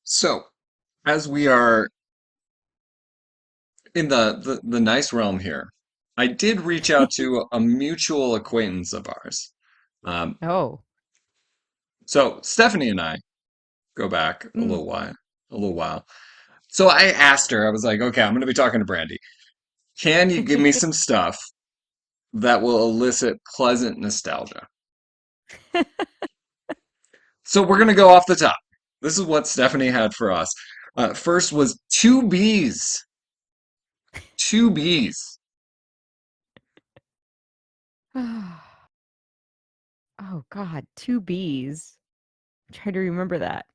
So, as we are in the nice realm here, I did reach out to a mutual acquaintance of ours. Um, Oh. so Stephanie and I go back Mm. a little while. So I asked her, I was like, okay, I'm going to be talking to Brandy. Can you give me some stuff that will elicit pleasant nostalgia? So we're going to go off the top. This is what Stephanie had for us. First was two bees. Two bees. Oh God, two B's. I'm trying to remember that.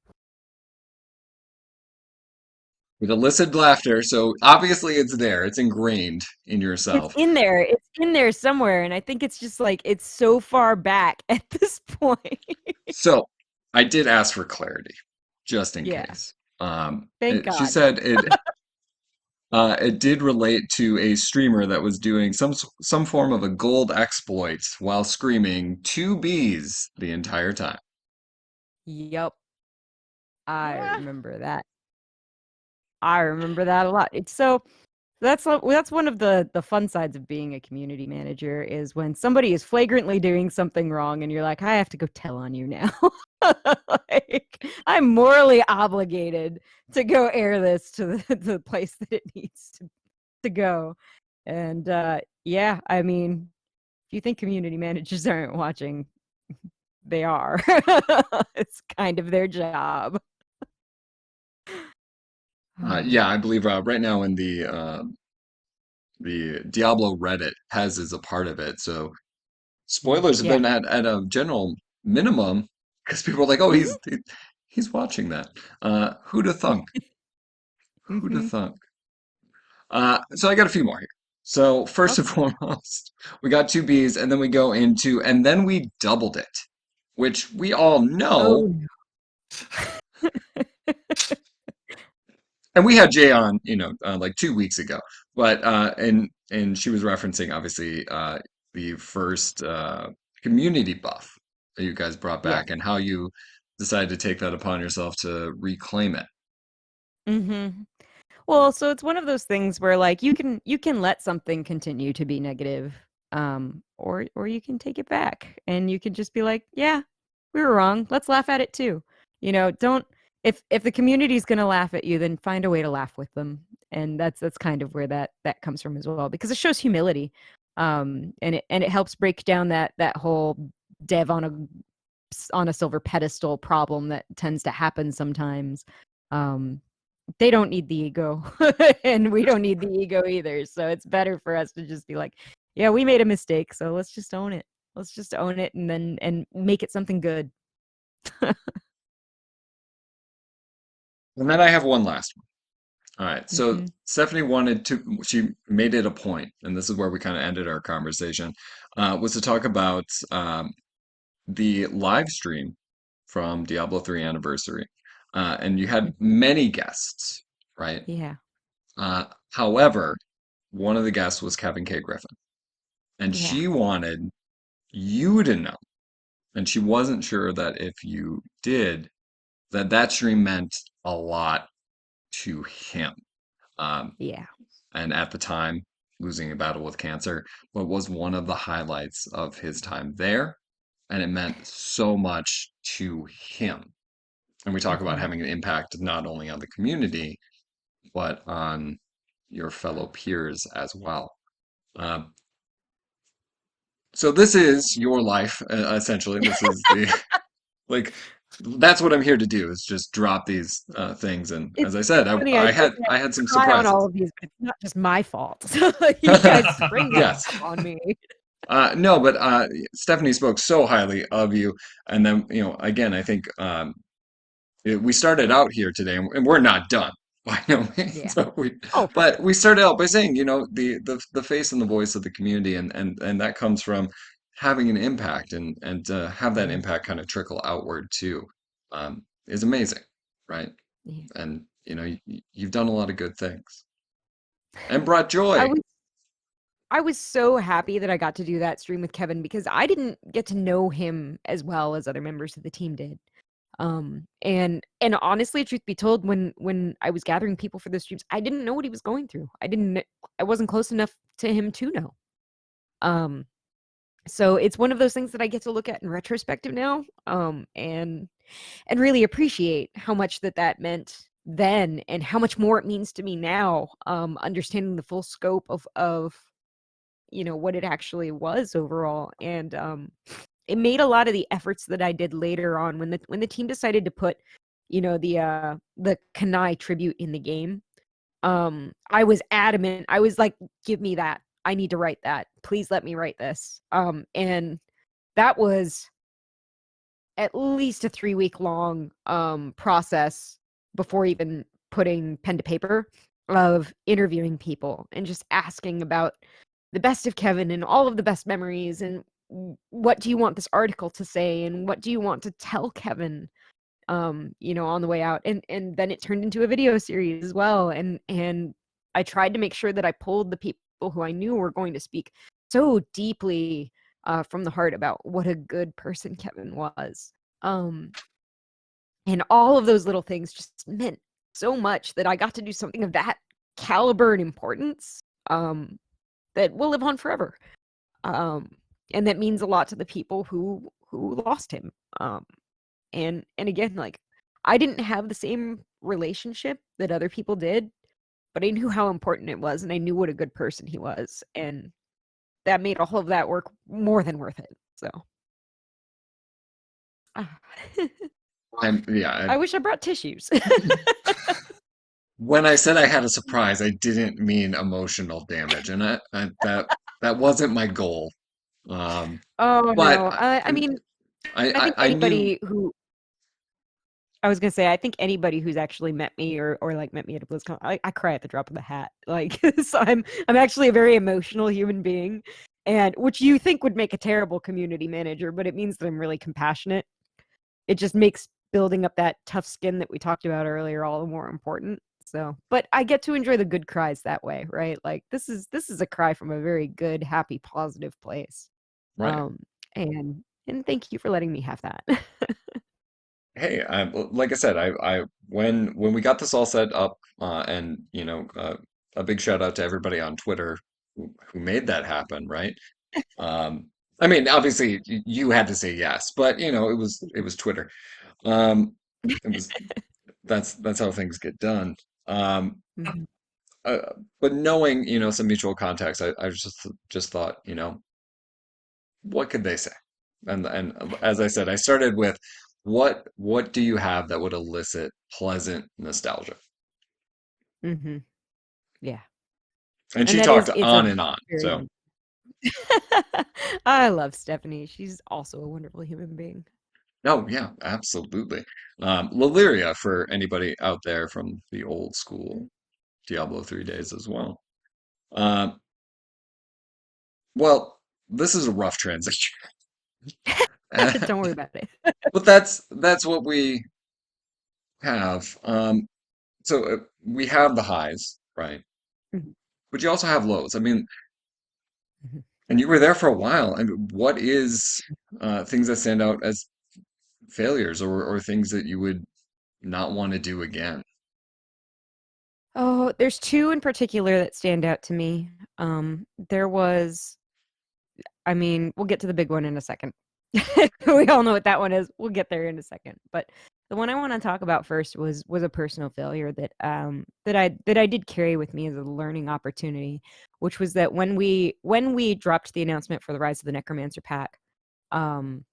With illicit laughter, so obviously it's there. It's ingrained in It's yourself. in there. It's in there somewhere, and I think it's just like it's so far back at this point. So I did ask for clarity, just in Yeah. case. Thank She God. said it did relate to a streamer that was doing some form of a gold exploit while screaming two bees the entire time. Yep. I Ah. remember that. I remember that a lot. It's so that's one of the fun sides of being a community manager is when somebody is flagrantly doing something wrong and you're like, I have to go tell on you now. Like I'm morally obligated to go air this to the place that it needs to go. And yeah, I mean, if you think community managers aren't watching, they are. It's kind of their job. Yeah, I believe right now in the Diablo Reddit, Pez is a part of it. So spoilers have Yeah. been at a general minimum because people are like, oh, Hmm. he's watching that. Who'da thunk? Who'da Hmm. thunk? So I got a few more here. So first and Okay. foremost, we got two B's, and then we go into, and then we doubled it, which we all know. Oh no. And we had Jay on, like 2 weeks ago, but and she was referencing obviously the first community buff that you guys brought Yeah. back, and how you decided to take that upon yourself to reclaim it. Hmm. Well, so it's one of those things where like you can let something continue to be negative, or you can take it back and you can just be like, yeah, we were wrong. Let's laugh at it too. Don't if the community's gonna laugh at you, then find a way to laugh with them. And that's kind of where that comes from as well, because it shows humility. And it helps break down that whole dev on a silver pedestal problem that tends to happen sometimes. Um, they don't need the ego and we don't need the ego either, so it's better for us to just be like, yeah, we made a mistake, so let's just own it and make it something good. And then I have one last one. All right. So Hmm. Stephanie she made it a point, and this is where we kind of ended our conversation, was to talk about the live stream from Diablo 3 Anniversary. And you had Hmm. many guests, right? Yeah. However, one of the guests was Kevin K. Griffin, and Yeah. she wanted you to know, and she wasn't sure that if you did, that stream meant a lot to him. Um, Yeah. and at the time, losing a battle with cancer, but was one of the highlights of his time there, and it meant so much to him. And we talk about Hmm. having an impact not only on the community, but on your fellow peers as well. Um, so this is your life, essentially. This is the like that's what I'm here to do is just drop these things. And as It's I said, funny, I I feel had like I I had some cry on all surprises. of these, but it's not just my fault. So you guys spring that Yes. stuff on me. No, but Stephanie spoke so highly of you, and then again, I think we started out here today, and we're not done by no means. Yeah. But Oh, for but sure. we started out by saying, the face and the voice of the community, and that comes from having an impact, and to have that Mhm. impact kind of trickle outward too, is amazing, right? Yeah. And you've done a lot of good things and brought I joy. was I was so happy that I got to do that stream with Kevin because I didn't get to know him as well as other members of the team did. And honestly, truth be told, when I was gathering people for the streams, I didn't know what he was going through. I wasn't close enough to him to know. Um, so it's one of those things that I get to look at in retrospective now, and really appreciate how much that meant then and how much more it means to me now, understanding the full scope of what it actually was overall. And it made a lot of the efforts that I did later on when the team decided to put the Kanai tribute in the game. I was adamant. I was like, give me that. I need to write that. Please let me write this. And that was at least a 3-week long process before even putting pen to paper, of interviewing people and just asking about the best of Kevin and all of the best memories, and what do you want this article to say, and what do you want to tell Kevin, on the way out. And then it turned into a video series as well. And I tried to make sure that I pulled the people who I knew were going to speak so deeply from the heart about what a good person Kevin was. Um, and all of those little things just meant so much that I got to do something of that caliber and importance, that will live on forever. Um, and that means a lot to the people who lost him. And again, like, I didn't have the same relationship that other people did, but I knew how important it was, and I knew what a good person he was, and that made all of that work more than worth it. So, ah. Yeah. I wish I brought tissues. When I said I had a surprise, I didn't mean emotional damage, and that wasn't my goal. Oh, But no. I mean, I think I knew. anybody who I was gonna say, I think anybody who's actually met me, or like met me at a BlizzCon, I cry at the drop of a hat. Like, so I'm actually a very emotional human being, and which you think would make a terrible community manager, but it means that I'm really compassionate. It just makes building up that tough skin that we talked about earlier all the more important. So, but I get to enjoy the good cries that way, right? Like, this is a cry from a very good, happy, positive place. Right. Um, and thank you for letting me have that. Hey, like I said, when we got this all set up, and a big shout out to everybody on Twitter who made that happen, right? Um, I mean, obviously you had to say yes, but it was Twitter. Um, it was that's how things get done. Um, Mhm. uh, but knowing some mutual contacts, I just thought, what could they say? And as I said, I started with what do you have that would elicit pleasant nostalgia? Mhm. Yeah. And And she that talked it's on a and on. very So one. I love Stephanie. She's also a wonderful human being. no, yeah, absolutely. Lylyria for anybody out there from the old school Diablo 3 days as well. Um, well, this is a rough transition. Don't worry about it. But that's what we have. So we have the highs, right? Mhm. But you also have lows. I mean, Mhm. and you were there for a while. I mean, what is things that stand out as failures, or things that you would not want to do again? Oh, there's two in particular that stand out to me. There was, I mean, we'll get to the big one in a second. We all know what that one is. We'll get there in a second. But the one I want to talk about first was a personal failure that I did carry with me as a learning opportunity, which was that when we dropped the announcement for the Rise of the Necromancer pack, um,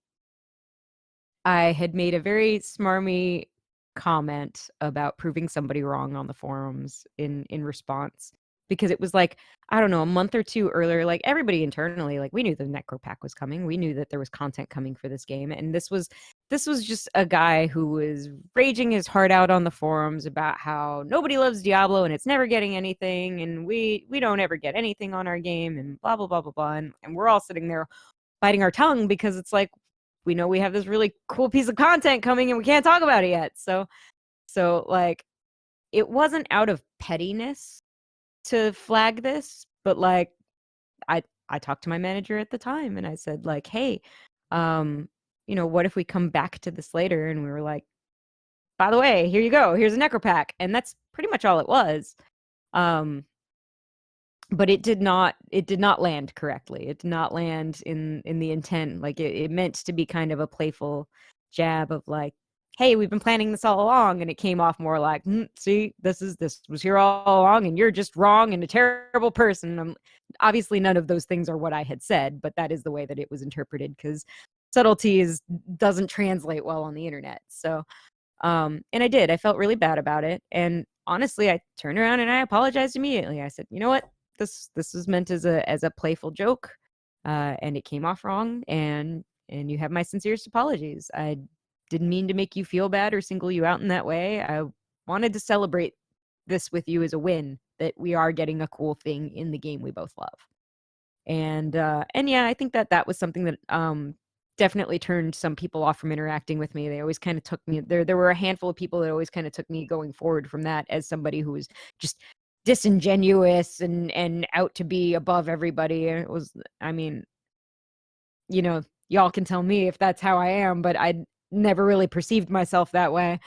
I had made a very smarmy comment about proving somebody wrong on the forums in response, because it was like, I don't know, a month or two earlier, like, everybody internally, like, we knew the Necro Pack was coming. We knew that there was content coming for this game, and this was just a guy who was raging his heart out on the forums about how nobody loves Diablo and it's never getting anything, and we don't ever get anything on our game, and blah blah blah blah blah. And we're all sitting there biting our tongue because it's like, we know we have this really cool piece of content coming and we can't talk about it yet. So like, it wasn't out of pettiness to flag this, but like, I talked to my manager at the time and I said, like, hey, what if we come back to this later? And we were like, by the way, here you go. Here's a necropack. And that's pretty much all it was. But it did not land correctly. It did not land in the intent. Like it meant to be kind of a playful jab of like, hey, we've been planning this all along, and it came off more like, see, this was here all along, and you're just wrong and a terrible person. Obviously none of those things are what I had said, but that is the way that it was interpreted, because subtlety doesn't translate well on the internet. So and I felt really bad about it, and honestly I turned around and I apologized immediately. I said, you know what, this was meant as a playful joke, and it came off wrong, and you have my sincerest apologies. I didn't mean to make you feel bad or single you out in that way. I wanted to celebrate this with you as a win, that we are getting a cool thing in the game we both love. And yeah, I think that was something that definitely turned some people off from interacting with me. They always kind of took me there were a handful of people that always kind of took me going forward from that as somebody who was just disingenuous and out to be above everybody. And it was, I mean, y'all can tell me if that's how I am, but I never really perceived myself that way.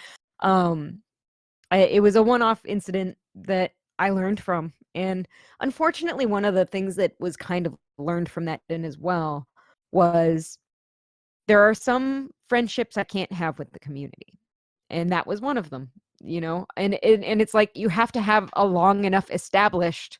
It was a one-off incident that I learned from. And unfortunately, one of the things that was kind of learned from that then as well was there are some friendships I can't have with the community. And that was one of them, and it's like you have to have a long enough established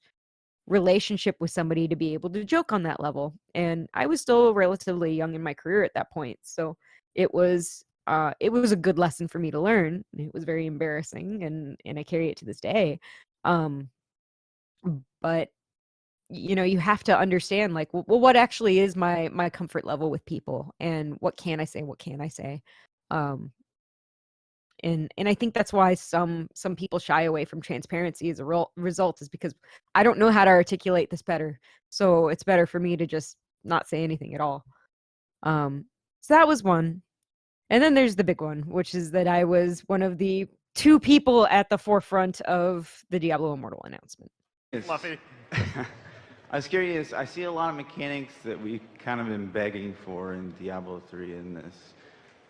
relationship with somebody to be able to joke on that level. And I was still relatively young in my career at that point. So it was a good lesson for me to learn. It was very embarrassing, and I carry it to this day. But you have to understand, like, well, what actually is my comfort level with people, and what can I say, what can't I say. And I think that's why some people shy away from transparency as a result, is because I don't know how to articulate this better. So it's better for me to just not say anything at all. So that was one. And then there's the big one, which is that I was one of the 2 people at the forefront of the Diablo Immortal announcement. Fluffy. I was curious, I see a lot of mechanics that we've kind of been begging for in Diablo 3 in this.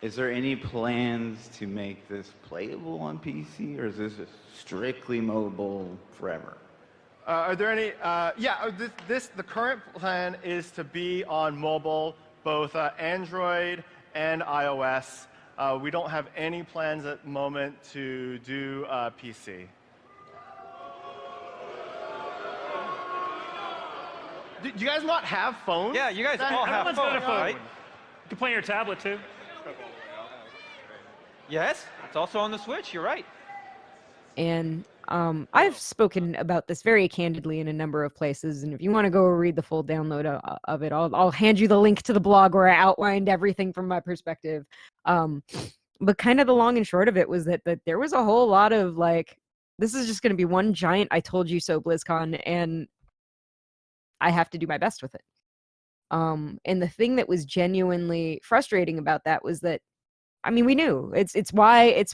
Is there any plans to make this playable on PC, or is this strictly mobile forever? Are there any? The current plan is to be on mobile, both Android and iOS. We don't have any plans at the moment to do PC. Do you guys not have phones? Yeah, you guys all have Everyone's got a phones, phone. right? You can play on your tablet too. Yes, it's also on the Switch. You're right. And I've spoken about this very candidly in a number of places, and if you want to go read the full download of it, I'll hand you the link to the blog where I outlined everything from my perspective. But kind of the long and short of it was that there was a whole lot of like, this is just going to be one giant "I told you so" BlizzCon, and I have to do my best with it. And the thing that was genuinely frustrating about that was that, I mean, we knew it's why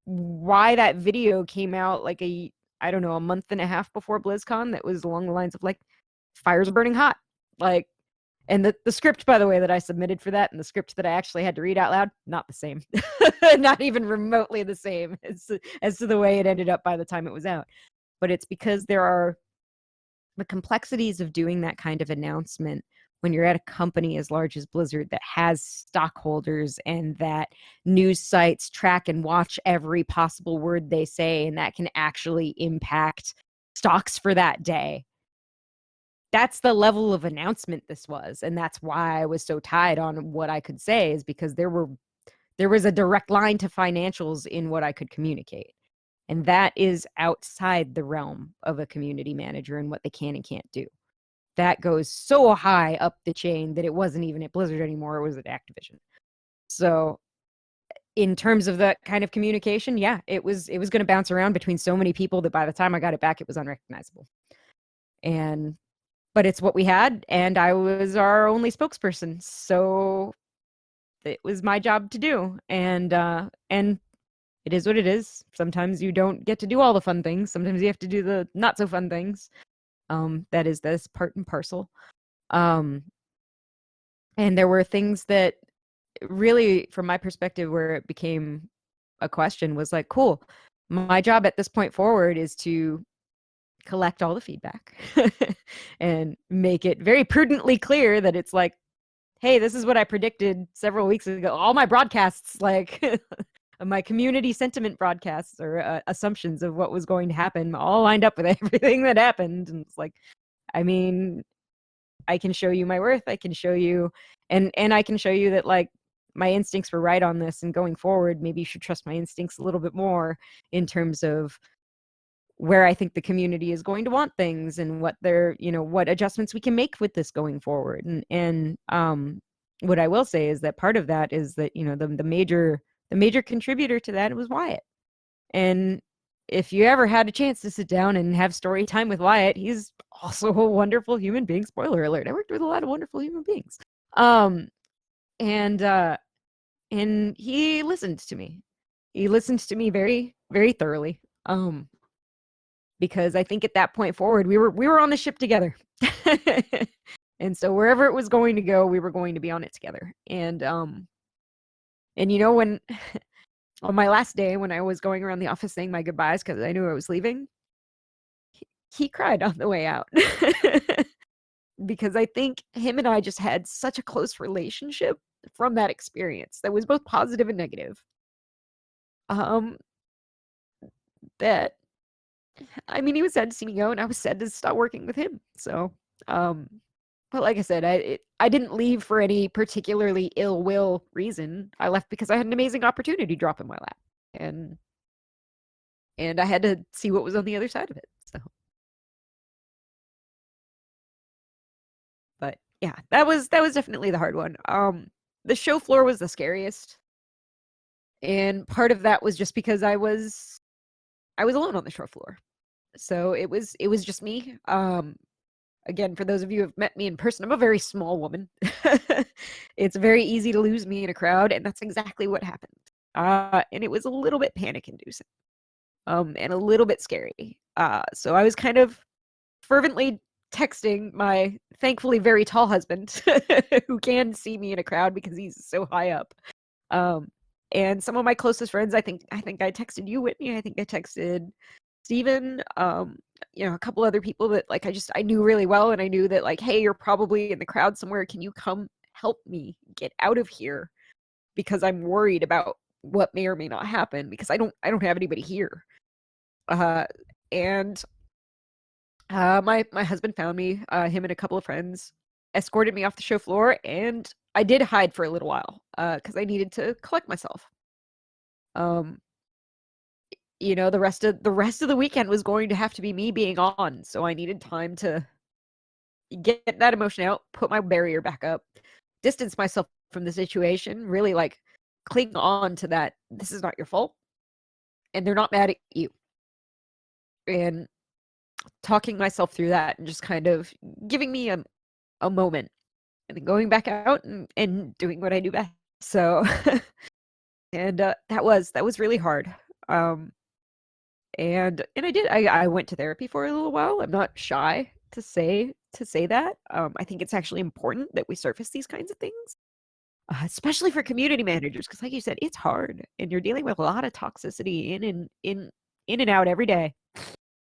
that video came out like a month and a half before BlizzCon, that was along the lines of like, fires are burning hot. Like, and the script, by the way, that I submitted for that, and the script that I actually had to read out loud, not the same. Not even remotely the same as to the way it ended up by the time it was out. But it's because there are the complexities of doing that kind of announcement when you're at a company as large as Blizzard that has stockholders, and that news sites track and watch every possible word they say, and that can actually impact stocks for that day. That's the level of announcement this was, and that's why I was so tied on what I could say, is because there was a direct line to financials in what I could communicate. And that is outside the realm of a community manager and what they can and can't do. That goes so high up the chain that it wasn't even at Blizzard anymore, it was at Activision. So in terms of that kind of communication, yeah, it was going to bounce around between so many people that by the time I got it back, it was unrecognizable. But it's what we had, and I was our only spokesperson, so it was my job to do. And it is what it is. Sometimes you don't get to do all the fun things. Sometimes you have to do the not so fun things. That is this part and parcel. And there were things that really, from my perspective, where it became a question was like, cool. My job at this point forward is to collect all the feedback and make it very prudently clear that it's like, hey, this is what I predicted several weeks ago. All my broadcasts, like my community sentiment broadcasts or assumptions of what was going to happen, all lined up with everything that happened. And it's like, I mean, I can show you my worth. I can show you, and I can show you that like my instincts were right on this. And going forward, maybe you should trust my instincts a little bit more in terms of where I think the community is going to want things and what they're, what adjustments we can make with this going forward. And what I will say is that part of that is that, the major contributor to that was Wyatt. And if you ever had a chance to sit down and have story time with Wyatt, he's also a wonderful human being. Spoiler alert. I worked with a lot of wonderful human beings. And he listened to me. He listened to me very, very thoroughly. Because I think at that point forward, we were on the ship together. And so wherever it was going to go, we were going to be on it together. And when on my last day, when I was going around the office saying my goodbyes because I knew I was leaving, he cried on the way out. Because I think him and I just had such a close relationship from that experience that was both positive and negative. That I mean, he was sad to see me go, and I was sad to stop working with him. So, but like I said, I didn't leave for any particularly ill will reason. I left because I had an amazing opportunity drop in my lap, and I had to see what was on the other side of it. So, but yeah, that was definitely the hard one. The show floor was the scariest, and part of that was just because I was alone on the show floor. So it was just me. Again, for those of you who have met me in person, I'm a very small woman. It's very easy to lose me in a crowd, and that's exactly what happened. And it was a little bit panic-inducing, and a little bit scary. So I was kind of fervently texting my thankfully very tall husband, who can see me in a crowd because he's so high up. And some of my closest friends, I think I texted you, Whitney. I think I texted Steven, a couple other people that like I knew really well, and I knew that like, hey, you're probably in the crowd somewhere. Can you come help me get out of here? Because I'm worried about what may or may not happen because I don't have anybody here. And my husband found me, him and a couple of friends escorted me off the show floor, and I did hide for a little while because I needed to collect myself. The rest of the weekend was going to have to be me being on, so I needed time to get that emotion out, put my barrier back up, distance myself from the situation, really like cling on to that this is not your fault and they're not mad at you. And talking myself through that and just kind of giving me a moment and then going back out and doing what I do best. So and that was really hard. And I did. I went to therapy for a little while. I'm not shy to say that. I think it's actually important that we surface these kinds of things, especially for community managers, because like you said, it's hard, and you're dealing with a lot of toxicity in and out every day.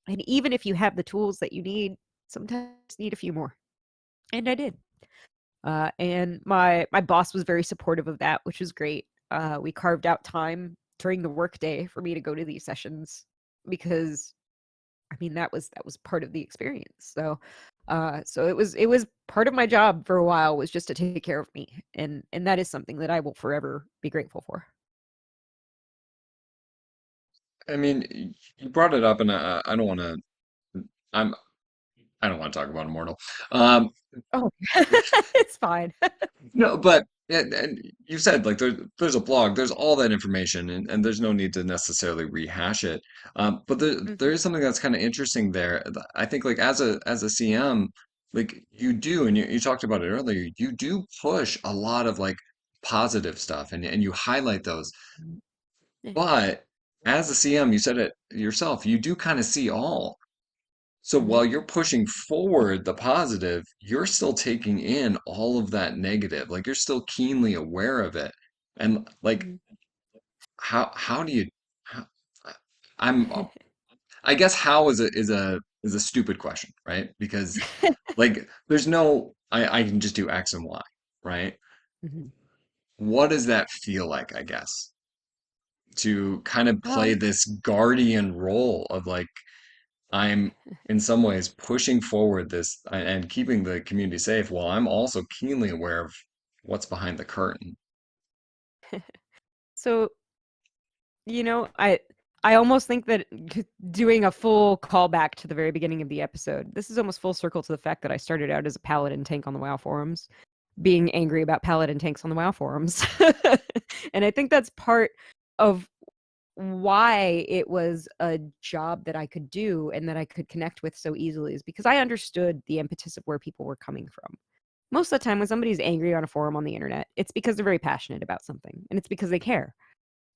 And even if you have the tools that you need, sometimes you need a few more. And I did. And my boss was very supportive of that, which was great. We carved out time during the workday for me to go to these sessions because I mean that was part of the experience. So it was part of my job for a while was just to take care of me, and that is something that I will forever be grateful for. I mean, you brought it up, and I don't want to. I'm I don't want to talk about Immortal. Um, Oh, it's fine. no, but and you said like there's a blog, there's all that information, and there's no need to necessarily rehash it. But there Mhm, is something that's kind of interesting there. I think like as a CM, like you do, and you talked about it earlier, you do push a lot of like positive stuff, and you highlight those. yeah, But as a CM, you said it yourself, you do kind of see all. So mhm, while you're pushing forward the positive, you're still taking in all of that negative. Like you're still keenly aware of it. And like mhm, how do you how, I'm I guess how is a stupid question, right? Because like there's no I can just do X and Y, right? Mhm. What does that feel like, I guess, to kind of play Um, this guardian role of like I'm in some ways pushing forward this and keeping the community safe while I'm also keenly aware of what's behind the curtain. so I almost think that doing a full callback to the very beginning of the episode, this is almost full circle to the fact that I started out as a paladin tank on the WoW forums, being angry about paladin tanks on the WoW forums. And I think that's part of why it was a job that I could do and that I could connect with so easily, is because I understood the impetus of where people were coming from. Most of the time when somebody's angry on a forum on the internet, it's because they're very passionate about something, and it's because they care.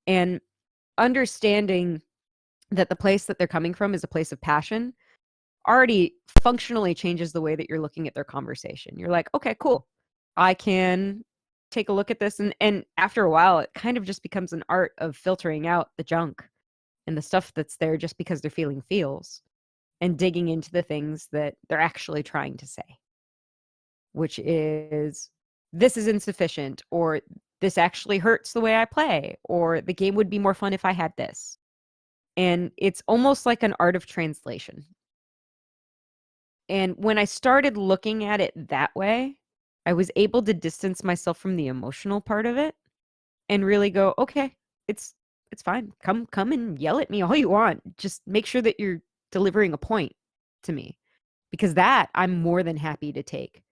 And understanding that the place that they're coming from is a place of passion already functionally changes the way that you're looking at their conversation. You're like, okay, cool. I can take a look at this. And after a while, it kind of just becomes an art of filtering out the junk and the stuff that's there just because they're feeling feels, and digging into the things that they're actually trying to say, which is, this is insufficient, or this actually hurts the way I play, or the game would be more fun if I had this. And it's almost like an art of translation. And when I started looking at it that way, I was able to distance myself from the emotional part of it and really go, okay, it's fine. Come and yell at me all you want. Just make sure that you're delivering a point to me, because that I'm more than happy to take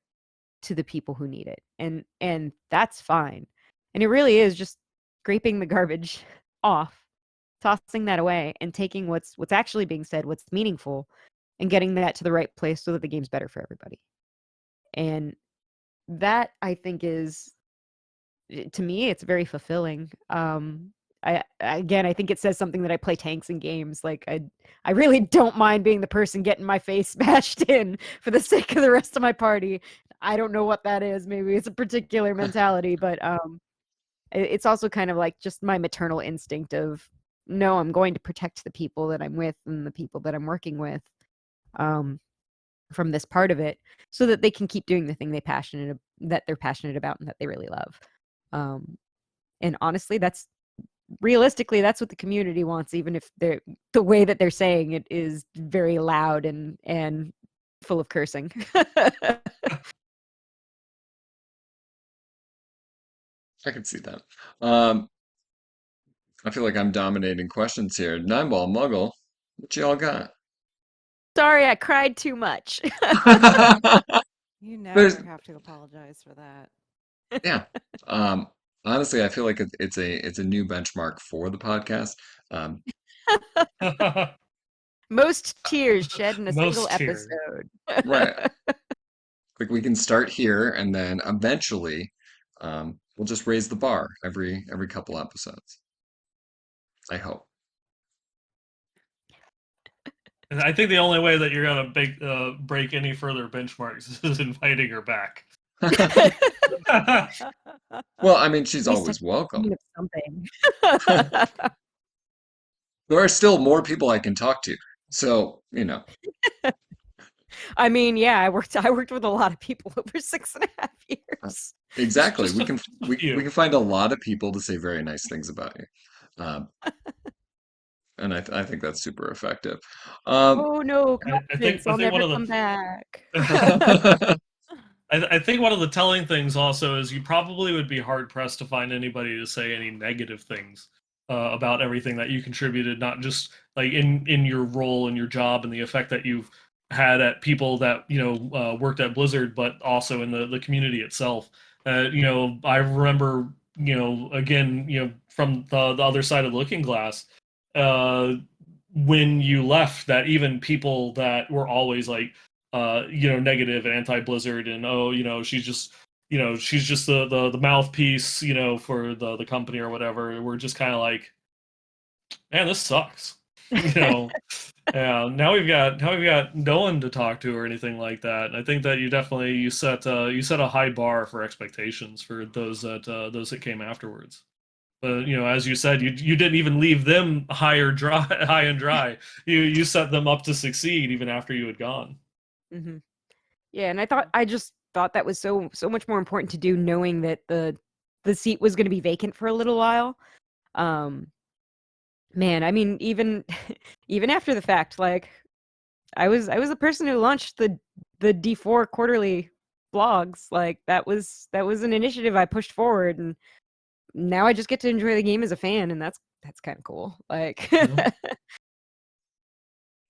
to the people who need it. And that's fine. And it really is just scraping the garbage off, tossing that away, and taking what's actually being said, what's meaningful, and getting that to the right place so that the game's better for everybody. And that, I think, is, to me, it's very fulfilling. Again, I think it says something that I play tanks in games. Like I really don't mind being the person getting my face smashed in for the sake of the rest of my party. I don't know what that is. Maybe it's a particular mentality, but it's also kind of like just my maternal instinct of, no, I'm going to protect the people that I'm with and the people that I'm working with, um, from this part of it, so that they can keep doing the thing that they're passionate about and that they really love. Um, and honestly, that's realistically, that's what the community wants, even if the way that they're saying it is very loud and full of cursing. I can see that. Um, I feel like I'm dominating questions here. Nineball Muggle, what y'all got? Sorry, I cried too much. You There's never have to apologize for that. yeah. Um, Honestly, I feel like it's a new benchmark for the podcast. Um, Most tears shed in a single Most tears. episode. right. Like we can start here and then eventually we'll just raise the bar every couple episodes. I hope. And I think the only way that you're gonna break any further benchmarks is inviting her back. Well, I mean, she's At least I always welcome. of something. There are still more people I can talk to. So, you know, I mean, yeah, I worked with a lot of people over 6.5 uh, years. exactly. Just a We few. can find a lot of people to say very nice things about you. Um, and I think that's super effective. Um, Oh no, I think confidence! I'll one never of come back. the I think one of the telling things also is you probably would be hard pressed to find anybody to say any negative things about everything that you contributed, not just like in your role and your job and the effect that you've had at people that worked at Blizzard, but also in the community itself. I remember again from the other side of the looking glass. Uh, when you left, that even people that were always like negative and anti-Blizzard and she's just the mouthpiece, for the company or whatever. We're just kind of like, man, this sucks. you know now we've got no one to talk to or anything like that. And I think that you set a high bar for expectations for those that came afterwards. But as you said, you didn't even leave them high and dry. You set them up to succeed even after you had gone. Hmm. Yeah, and I just thought that was so much more important to do, knowing that the seat was going to be vacant for a little while. Um, Man, I mean, even even after the fact, like I was the person who launched the D4 quarterly blogs. Like that was an initiative I pushed forward, and now I just get to enjoy the game as a fan, and that's kind of cool. Like,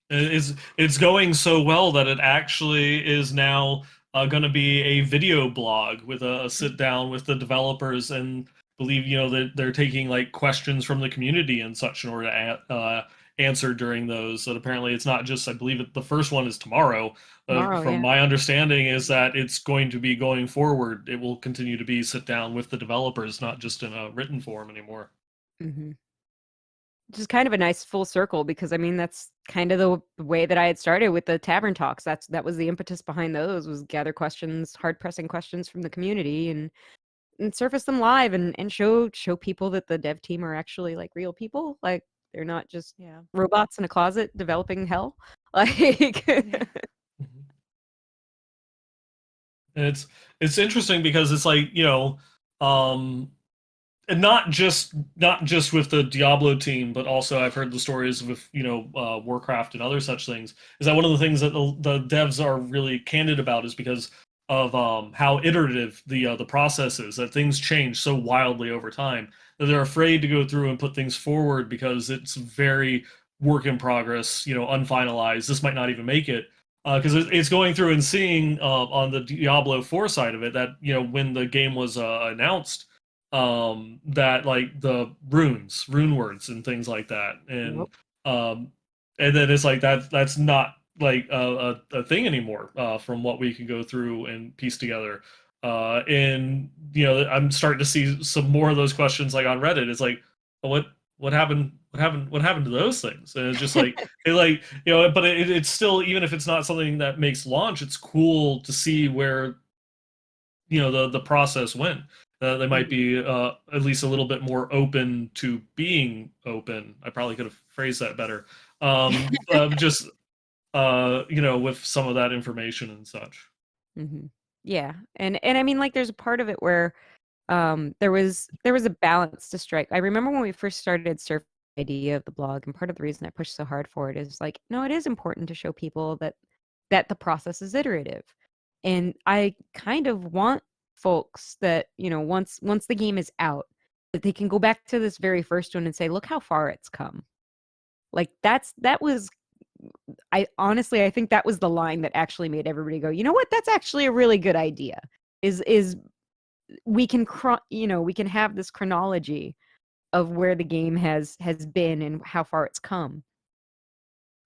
It's going so well that it actually is now going to be a video blog with a sit down with the developers, and believe that they're taking like questions from the community and such in order to answer during those. So apparently, it's not just, I believe the first one is tomorrow. tomorrow, From yeah. my understanding, is that it's going to be going forward. It will continue to be sit down with the developers, not just in a written form anymore. Hmm. Which is kind of a nice full circle, because I mean that's kind of the way that I had started with the tavern talks. That was the impetus behind those, was gather questions, hard pressing questions from the community, and surface them live, and show people that the dev team are actually like real people. Like they're not just Yeah. robots in a closet developing hell. Like, Yeah. Mhm. And it's interesting because it's like, um and not just with the Diablo team, but also I've heard the stories with Warcraft and other such things. Is that one of the things that the devs are really candid about is because of how iterative the process is, that things change so wildly over time that they're afraid to go through and put things forward because it's very work in progress, unfinalized. This might not even make it. Because it's going through and seeing on the Diablo 4 side of it that when the game was announced, that like the rune words and things like that, Yep. um and then it's like that's not like a thing anymore, from what we can go through and piece together. And I'm starting to see some more of those questions like on Reddit. It's like, "Oh, what happened to those things?" And it's just like but it's still, even if it's not something that makes launch, it's cool to see where the process went. They might be at least a little bit more open to being open. I probably could have phrased that better. Just with some of that information and such. Hmm. Yeah, and I mean, like, there's a part of it where there was a balance to strike. I remember when we first started surfing the idea of the blog, and part of the reason I pushed so hard for it is like, no, it is important to show people that the process is iterative. And I kind of want folks that, once the game is out, that they can go back to this very first one and say, look how far it's come. Like that was I honestly, I think that was the line that actually made everybody go, you know what? That's actually a really good idea. Is we can we can have this chronology of where the game has been and how far it's come.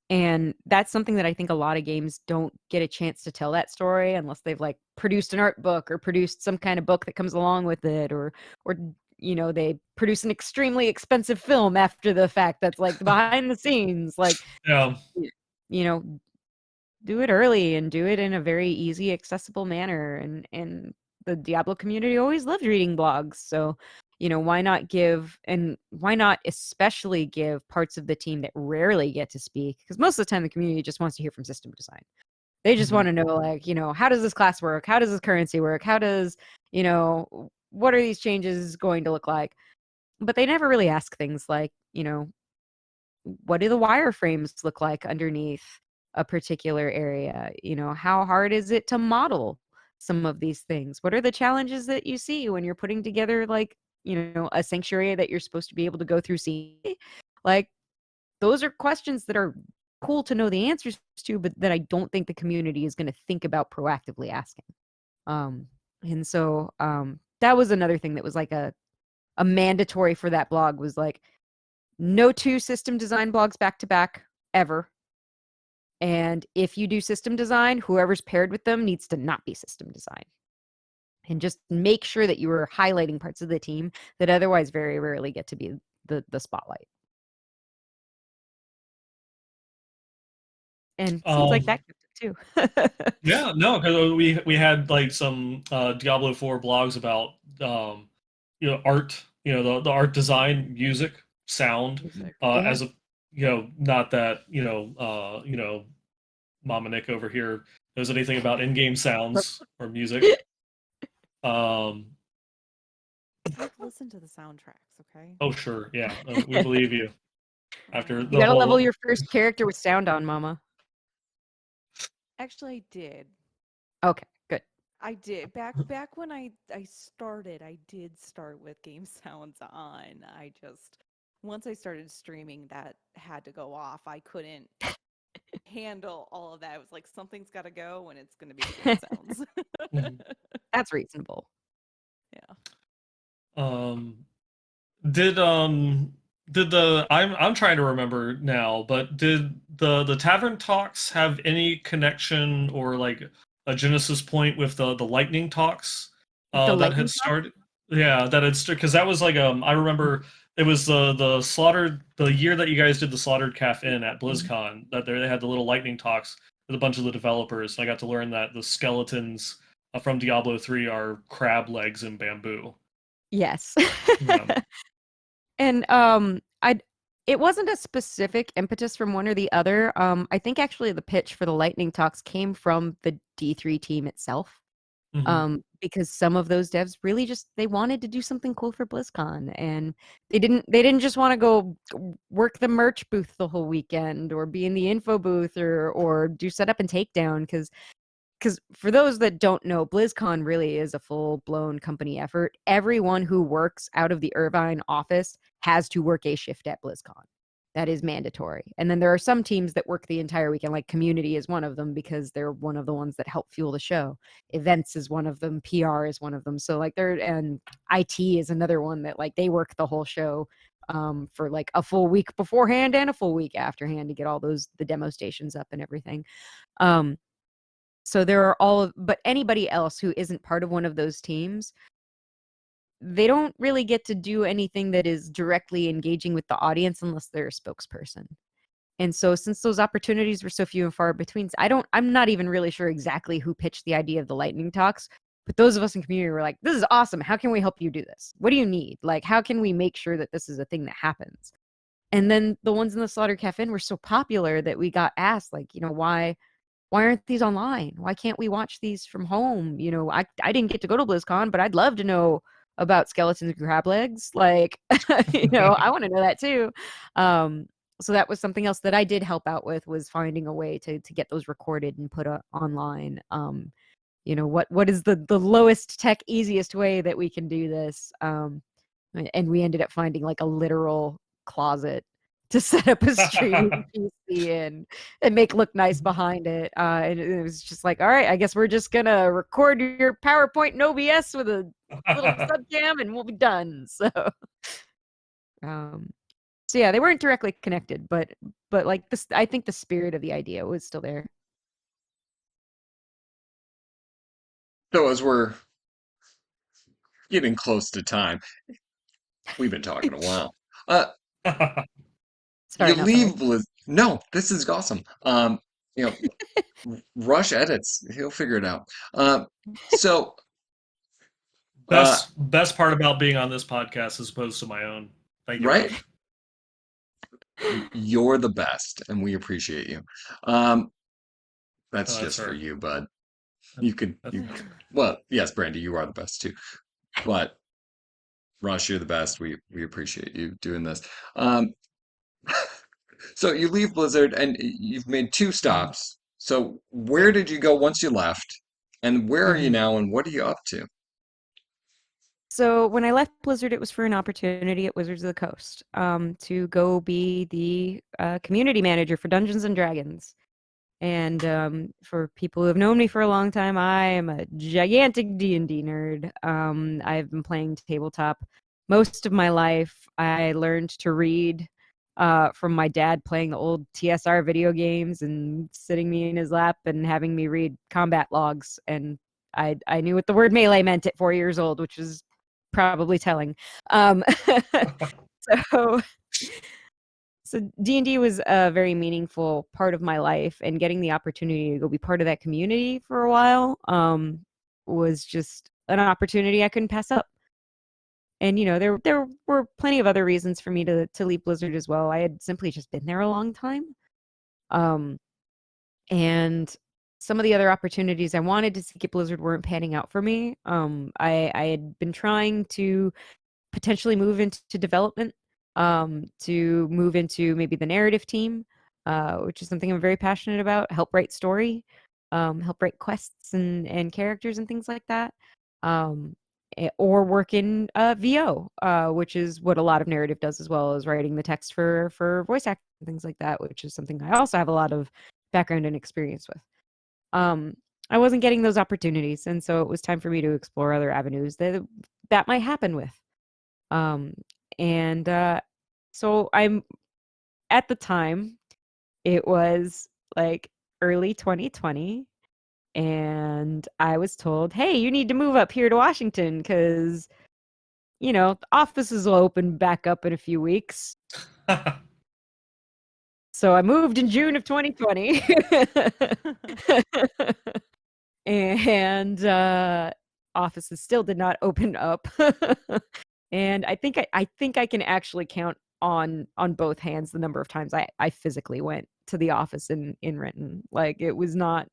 And that's something that I think a lot of games don't get a chance to tell that story unless they've like produced an art book or produced some kind of book that comes along with it, or they produce an extremely expensive film after the fact that's like behind the scenes. Like, Yeah. you know, do it early and do it in a very easy, accessible manner. And the Diablo community always loved reading blogs. So, why not especially give parts of the team that rarely get to speak? Because most of the time the community just wants to hear from system design. They just want to know, like, how does this class work? How does this currency work? How does, what are these changes going to look like? But they never really ask things like, what do the wireframes look like underneath a particular area? How hard is it to model some of these things? What are the challenges that you see when you're putting together, like, a sanctuary that you're supposed to be able to go through see? Like, those are questions that are cool to know the answers to, but that I don't think the community is going to think about proactively asking. Um, and so that was another thing that was like a mandatory for that blog, was like, no two system design blogs back to back ever. And if you do system design, whoever's paired with them needs to not be system design. And just make sure that you are highlighting parts of the team that otherwise very rarely get to be the spotlight. And seems like Um, that kept it too. yeah, no, because we had like some Diablo 4 blogs about art the art design, music, sound, Music. Yeah. as a not that Mama Nick over here knows anything about in-game sounds or music. Um, We've listened to the soundtracks, okay? oh sure, yeah, we believe you. After Uh, You the gotta level whole your first character with sound on, Mama. Actually, I did. Okay, good. I did. Back when I started, I did start with game sounds on. I just once I started streaming, that had to go off. I couldn't handle all of that. It was like something's got to go, and it's going to be the game sounds. That's reasonable. Yeah. um did the I'm trying to remember now, but did the Tavern talks have any connection or like a genesis point with the lightning talks The that lightning had talk? started? Yeah, that had started because that was like I remember it was the year that you guys did the Slaughtered Calf Inn at BlizzCon that they had the little lightning talks with a bunch of the developers, and I got to learn that the skeletons from Diablo 3 are crab legs and bamboo. Yes. Yeah. And I it wasn't a specific impetus from one or the other. I think actually the pitch for the lightning talks came from the D3 team itself. Mhm. Because some of those devs really just they wanted to do something cool for BlizzCon, and they didn't just want to go work the merch booth the whole weekend or be in the info booth or do setup and takedown because for those that don't know, BlizzCon really is a full-blown company effort. Everyone who works out of the Irvine office has to work a shift at BlizzCon. That is mandatory. And then there are some teams that work the entire weekend, like Community is one of them because they're one of the ones that help fuel the show. Events is one of them. PR is one of them. So like and IT is another one that like they work the whole show for like a full week beforehand and a full week afterhand to get all the demo stations up and everything. Um, so there are but anybody else who isn't part of one of those teams, they don't really get to do anything that is directly engaging with the audience unless they're a spokesperson. And so since those opportunities were so few and far between, I'm not even really sure exactly who pitched the idea of the lightning talks, but those of us in community were like, this is awesome. How can we help you do this? What do you need? Like, how can we make sure that this is a thing that happens? And then the ones in the Slaughter Cafe were so popular that we got asked, like, why aren't these online? Why can't we watch these from home? I didn't get to go to BlizzCon, but I'd love to know about skeletons and crab legs. Like, I want to know that too. So that was something else that I did help out with was finding a way to get those recorded and put online. What is the lowest tech, easiest way that we can do this? And we ended up finding like a literal closet to set up a streaming PC and make look nice behind it. And it was just like, all right, I guess we're just gonna record your PowerPoint and OBS with a little subcam and we'll be done. Um, so yeah, they weren't directly connected, but like this, I think the spirit of the idea was still there. So as we're getting close to time, we've been talking a while. Uh, you Sorry, not sorry. leave Blizz. No, this is awesome. You Rush edits. He'll figure it out. So, uh, Best part about being on this podcast as opposed to my own. Thank you, right? Rush. You're the best, and we appreciate you. Um, that's Oh, that's just for fair. you, bud. That's- Well, yes, Brandy, you are the best too. But Rush, you're the best. We appreciate you doing this. Um, so you leave Blizzard, and you've made two stops. So where Yep. did you go once you left, and where are you Mhm. now, and what are you up to? So when I left Blizzard, it was for an opportunity at Wizards of the Coast to go be the community manager for Dungeons and Dragons. And for people who have known me for a long time, I am a gigantic D&D nerd. I've been playing tabletop most of my life. I learned to read from my dad playing the old TSR video games and sitting me in his lap and having me read combat logs. And I knew what the word melee meant at 4 years old, which is probably telling. Um, so so D&D was a very meaningful part of my life, and getting the opportunity to go be part of that community for a while was just an opportunity I couldn't pass up. And there were plenty of other reasons for me to leave Blizzard as well. I had simply just been there a long time. And some of the other opportunities I wanted to seek at Blizzard weren't panning out for me. I had been trying to potentially move into development, to move into maybe the narrative team, which is something I'm very passionate about. Help write story, help write quests and characters and things like that. Or work in VO, which is what a lot of narrative does, as well as writing the text for voice acting and things like that, which is something I also have a lot of background and experience with. I wasn't getting those opportunities, and so it was time for me to explore other avenues that might happen with. And so I'm at the time, it was like early 2020, and I was told, "Hey, you need to move up here to Washington because the offices will open back up in a few weeks." So I moved in June of 2020. And offices still did not open up. And I think I can actually count on both hands the number of times I physically went to the office in Renton. Like it was not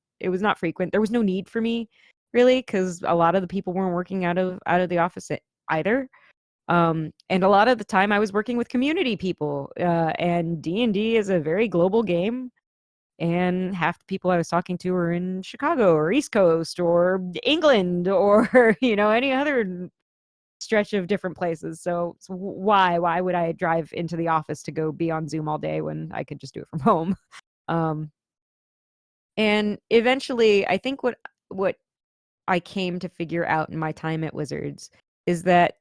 frequent. There was no need for me really, because a lot of the people weren't working out of the office either. And a lot of the time I was working with community people, and D&D is a very global game. And half the people I was talking to were in Chicago or East Coast or England or any other stretch of different places. So why would I drive into the office to go be on Zoom all day when I could just do it from home? And eventually, I think what I came to figure out in my time at Wizards is that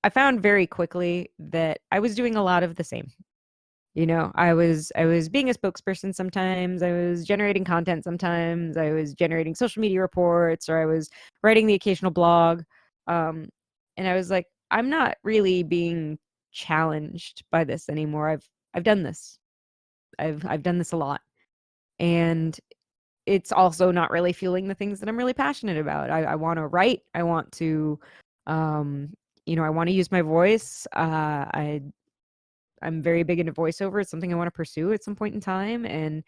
I found very quickly that I was doing a lot of the same. I was being a spokesperson sometimes, I was generating content sometimes, I was generating social media reports, or I was writing the occasional blog. And I was like, I'm not really being challenged by this anymore. I've done this. I've done this a lot. And it's also not really fueling the things that I'm really passionate about. I want to write. I want to I want to use my voice. I'm very big into voiceover. It's something I want to pursue at some point in time, and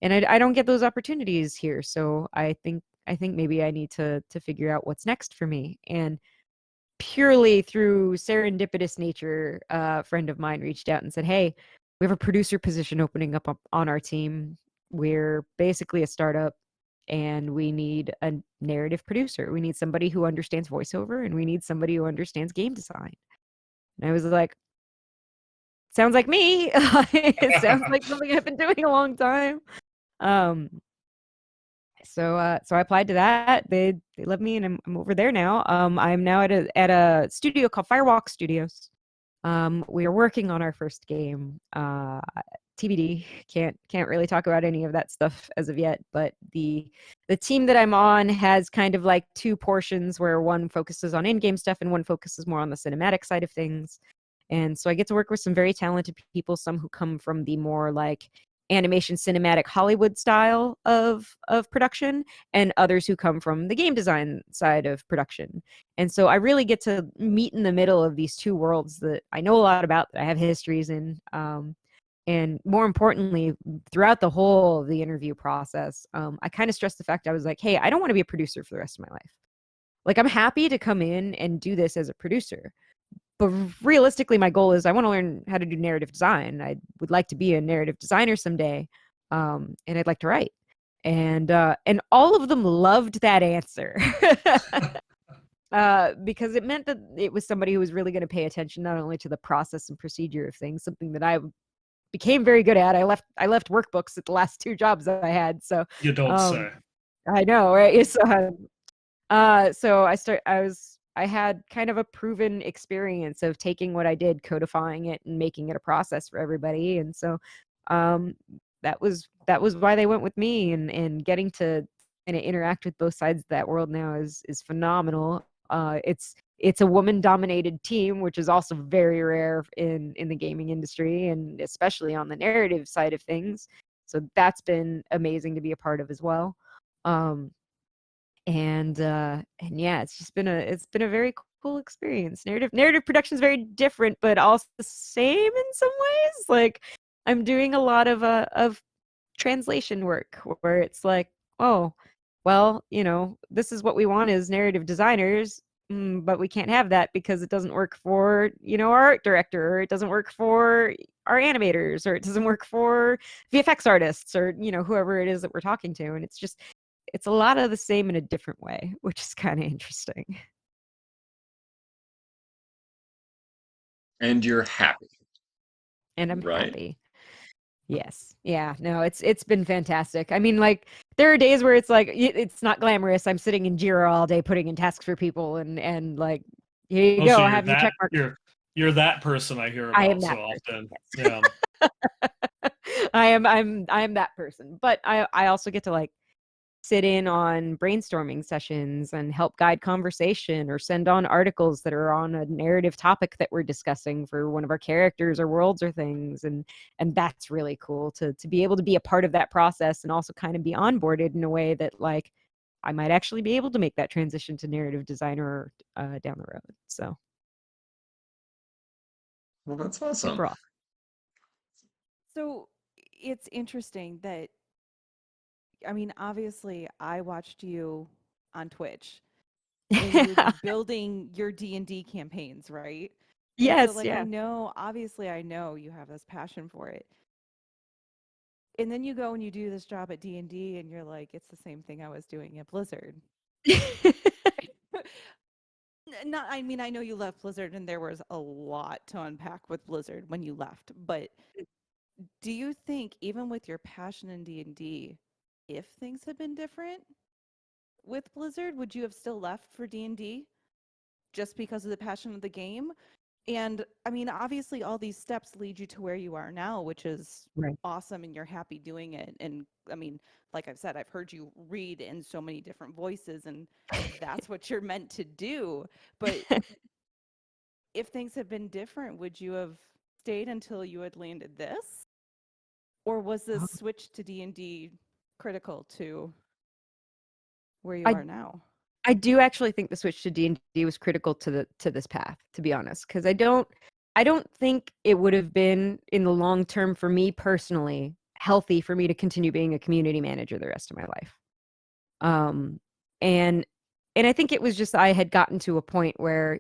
I don't get those opportunities here. So I think maybe I need to figure out what's next for me. And purely through serendipitous nature, a friend of mine reached out and said, "Hey, we have a producer position opening up on our team. We're basically a startup, and we need a narrative producer. We need somebody who understands voiceover, and we need somebody who understands game design." And I was like, sounds like me. It sounds like something I've been doing a long time. So I applied to that. They loved me, and I'm over there now. I'm now at a studio called Firewalk Studios. We are working on our first game. TBD. Can't really talk about any of that stuff as of yet. But the team that I'm on has kind of like two portions, where one focuses on in-game stuff and one focuses more on the cinematic side of things. And so I get to work with some very talented people, some who come from the more like animation cinematic Hollywood style of production, and others who come from the game design side of production. And so I really get to meet in the middle of these two worlds that I know a lot about, that I have histories in. And more importantly, throughout the whole of the interview process, I kind of stressed the fact, I was like, hey, I don't want to be a producer for the rest of my life. Like, I'm happy to come in and do this as a producer. But realistically, my goal is I want to learn how to do narrative design. I would like to be a narrative designer someday, and I'd like to write. And all of them loved that answer. Because it meant that it was somebody who was really going to pay attention not only to the process and procedure of things, something that I became very good at. I left workbooks at the last two jobs that I had. So You don't say. I know, right? So I had kind of a proven experience of taking what I did, codifying it, and making it a process for everybody. And so that was why they went with me, and getting to kind of interact with both sides of that world now is phenomenal. It's a woman dominated team, which is also very rare in the gaming industry, and especially on the narrative side of things. So that's been amazing to be a part of as well. And yeah, it's just been a very cool experience. Narrative production is very different, but also the same in some ways. Like I'm doing a lot of translation work where it's like, oh, well, this is what we want as narrative designers, but we can't have that because it doesn't work for, our art director, or it doesn't work for our animators, or it doesn't work for VFX artists, or, whoever it is that we're talking to. And it's a lot of the same in a different way, which is kind of interesting. And you're happy, And I'm right? happy. Yes. Yeah. No, it's been fantastic. I mean, like there are days where it's like it's not glamorous. I'm sitting in Jira all day putting in tasks for people and like here you Oh, so go, you're have your check that mark. you're that person I hear I am about that so person. often. Yes. Yeah. I am that person. But I also get to like sit in on brainstorming sessions and help guide conversation or send on articles that are on a narrative topic that we're discussing for one of our characters or worlds or things. And that's really cool to be able to be a part of that process and also kind of be onboarded in a way that like I might actually be able to make that transition to narrative designer down the road. So Well, that's awesome. super awesome. So it's interesting that, I mean, obviously I watched you on Twitch and you would be building your D&D campaigns, right? And so Yes, like yeah. obviously I know you have this passion for it. And then you go and you do this job at D&D and you're like, it's the same thing I was doing at Blizzard. Not, I mean, I know you left Blizzard and there was a lot to unpack with Blizzard when you left, but do you think even with your passion in D&D, if things had been different with Blizzard, would you have still left for D&D just because of the passion of the game? And I mean, obviously all these steps lead you to where you are now, which is Right. awesome and you're happy doing it. And I mean, like I've said, I've heard you read in so many different voices and that's what you're meant to do. But if things had been different, would you have stayed until you had landed this? Or was this switch to D&D critical to where you I are now? I do actually think the switch to D&D was critical to this path, to be honest, because I don't think it would have been in the long term for me personally healthy for me to continue being a community manager the rest of my life. Um, and I think it was just I had gotten to a point where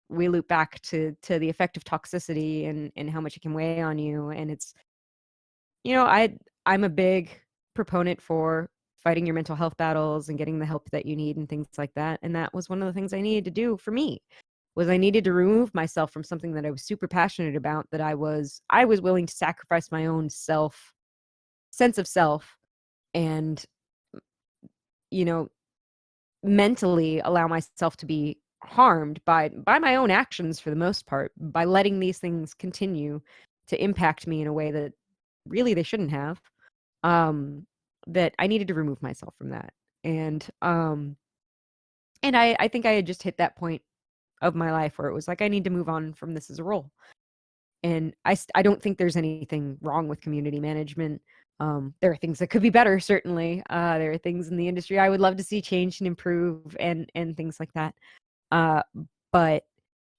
we loop back to the effect of toxicity and how much it can weigh on you, and it's I'm a big proponent for fighting your mental health battles and getting the help that you need and things like that. And that was one of the things I needed to do for me was I needed to remove myself from something that I was super passionate about, that I was willing to sacrifice my own sense of self and you know mentally allow myself to be harmed by my own actions for the most part, by letting these things continue to impact me in a way that really they shouldn't have. That I needed to remove myself from that. And I think I had just hit that point of my life where it was like I need to move on from this as a role. And I don't think there's anything wrong with community management. There are things that could be better, certainly. There are things in the industry I would love to see change and improve and things like that. Uh, but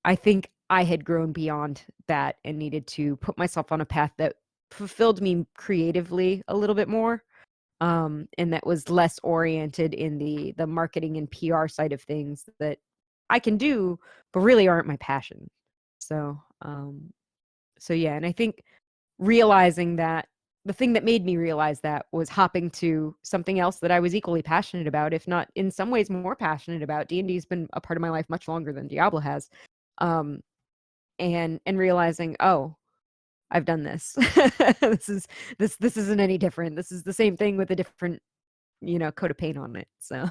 I think I had grown beyond that and needed to put myself on a path that fulfilled me creatively a little bit more, and that was less oriented in the marketing and PR side of things that I can do, but really aren't my passion. So, so yeah, and I think realizing that the thing that made me realize that was hopping to something else that I was equally passionate about, if not in some ways more passionate about. D&D's been a part of my life much longer than Diablo has. Um, and realizing, oh, I've done this. This isn't any different. This is the same thing with a different, coat of paint on it. So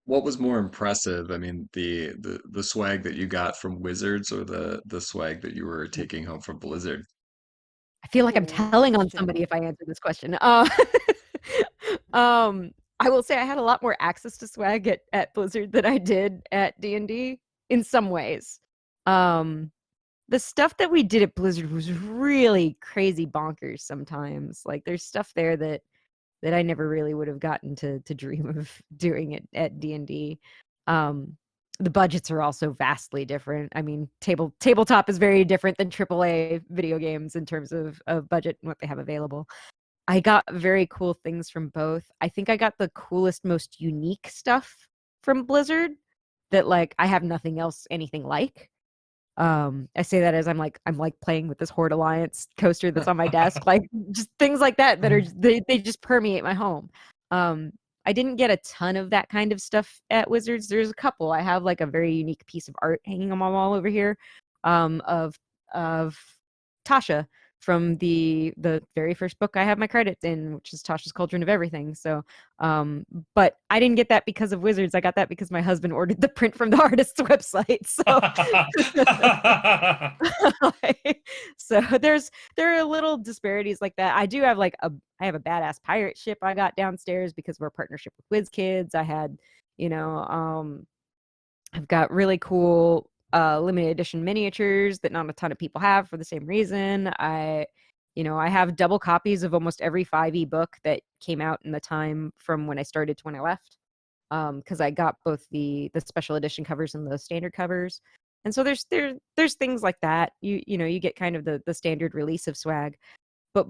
What was more impressive? I mean, the swag that you got from Wizards or the swag that you were taking home from Blizzard? I feel like I'm Great telling on somebody question. if I answer this question. I will say I had a lot more access to swag at Blizzard than I did at D&D in some ways. The stuff that we did at Blizzard was really crazy bonkers sometimes. Like there's stuff there that that I never really would have gotten to dream of doing it at D&D. The budgets are also vastly different. I mean, tabletop is very different than AAA video games in terms of budget and what they have available. I got very cool things from both. I think I got the coolest, most unique stuff from Blizzard that like I have nothing else anything like. I say that as I'm like playing with this Horde Alliance coaster that's on my desk, like just things like that that are they just permeate my home. I didn't get a ton of that kind of stuff at Wizards. There's a couple. I have like a very unique piece of art hanging on my wall over here, of Tasha from the very first book I have my credits in, which is Tasha's Cauldron of Everything. So, but I didn't get that because of Wizards. I got that because my husband ordered the print from the artist's website. So, so there are little disparities like that. I do have I have a badass pirate ship I got downstairs because of our partnership with WizKids. I had, I've got really cool limited edition miniatures that not a ton of people have for the same reason. I have double copies of almost every 5e book that came out in the time from when I started to when I left, because I got both the special edition covers and the standard covers. And so there's things like that. You get kind of the standard release of swag, but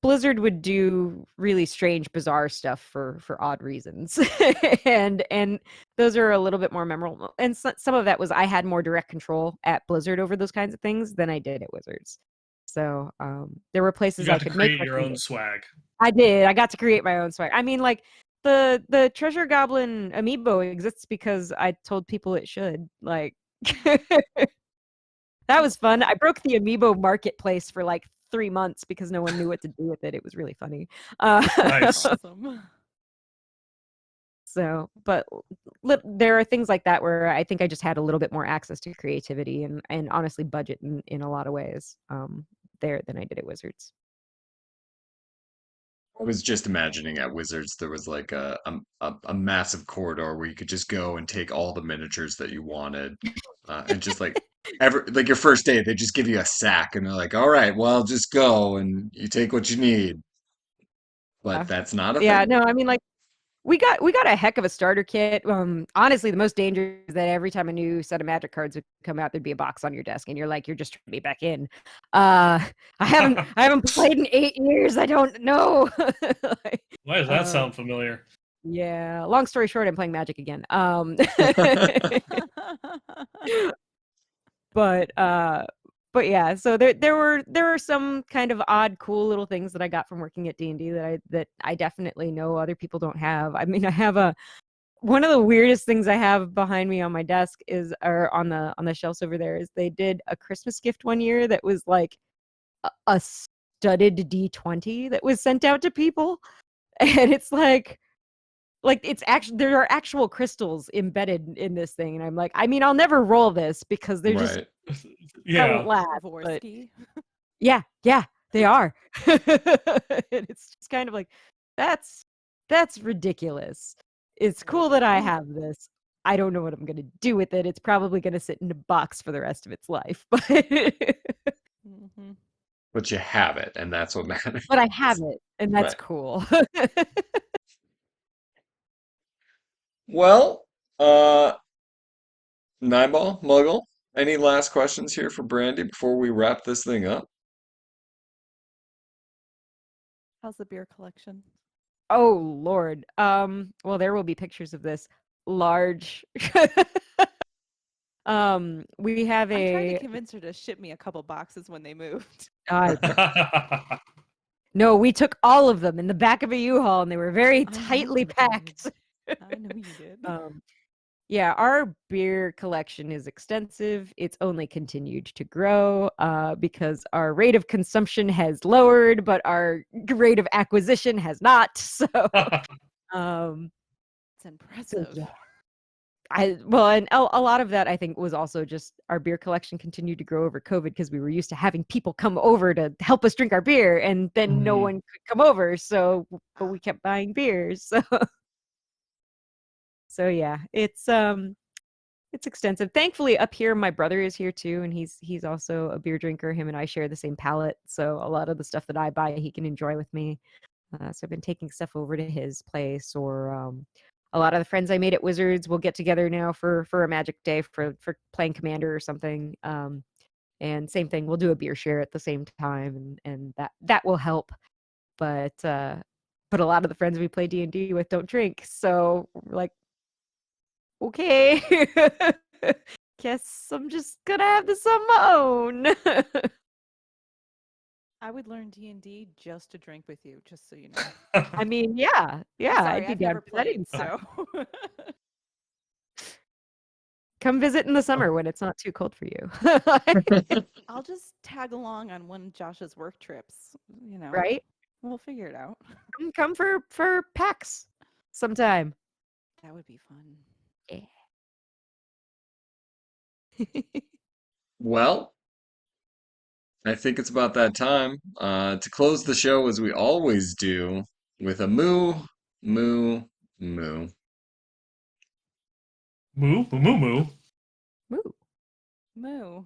Blizzard would do really strange, bizarre stuff for odd reasons, and those are a little bit more memorable. And some of that was I had more direct control at Blizzard over those kinds of things than I did at Wizards. So there were places You I got to could make create your own swag. I did. I got to create my own swag. I mean, like the Treasure Goblin amiibo exists because I told people it should. Like that was fun. I broke the amiibo marketplace for like 3 months because no one knew what to do with it. It was really funny. Nice. Awesome. So, but there are things like that where I think I just had a little bit more access to creativity and honestly budget in a lot of ways there than I did at Wizards. I was just imagining at Wizards there was like a massive corridor where you could just go and take all the miniatures that you wanted, and just like your first day they just give you a sack and they're like, all right, well just go and you take what you need. But that's not a Yeah, thing. no, I mean like we got a heck of a starter kit. Honestly, the most dangerous is that every time a new set of magic cards would come out, there'd be a box on your desk, and you're like, you're just trying to be back in. I haven't played in 8 years. I don't know. Why does that sound familiar? Yeah. Long story short, I'm playing Magic again. But yeah, so there were some kind of odd, cool little things that I got from working at D&D that I definitely know other people don't have. I mean, I have one of the weirdest things I have behind me on my desk or on the shelves over there is they did a Christmas gift one year that was like a studded D20 that was sent out to people, and it's like it's actually there are actual crystals embedded in this thing, and I'm like, I mean, I'll never roll this because they're just Right. I Yeah. won't laugh. But Vorsky. yeah, they are. And it's just kind of like that's ridiculous. It's cool that I have this. I don't know what I'm gonna do with it. It's probably gonna sit in a box for the rest of its life, but Mhm. But you have it, and that's what matters. I have it, and that's Right. cool. Well, Nightball, Muggle, any last questions here for Brandy before we wrap this thing up? How's the beer collection? Oh Lord. Well, there will be pictures of this large. We have I tried to a convince her to ship me a couple boxes when they moved. no, we took all of them in the back of a U-Haul, and they were very I know tightly you did. packed. I know you did. Yeah, our beer collection is extensive. It's only continued to grow because our rate of consumption has lowered, but our rate of acquisition has not. So, um, It's impressive. yeah. And a lot of that I think was also just our beer collection continued to grow over COVID because we were used to having people come over to help us drink our beer, and then no Mhm. one could come over, but we kept buying beers. So yeah, it's extensive. Thankfully, up here, my brother is here too, and he's also a beer drinker. Him and I share the same palate, so a lot of the stuff that I buy, he can enjoy with me. So I've been taking stuff over to his place, or a lot of the friends I made at Wizards will get together now for a Magic Day for playing Commander or something. And same thing, we'll do a beer share at the same time, and that will help. But a lot of the friends we play D&D with don't drink, so we're like, okay, guess I'm just gonna have this on my own. I would learn D&D just to drink with you, just so you know. I mean, yeah, I'm sorry, I'd be I've down never for that played, anytime. so. Come visit in the Oh. summer when it's not too cold for you. I'll just tag along on one of Josh's work trips, you know. Right? We'll figure it out. Come for PAX sometime. That would be fun. Yeah. Well, I think it's about that time to close the show as we always do with a moo, moo, moo. Moo, moo, moo, moo. Woo. Moo.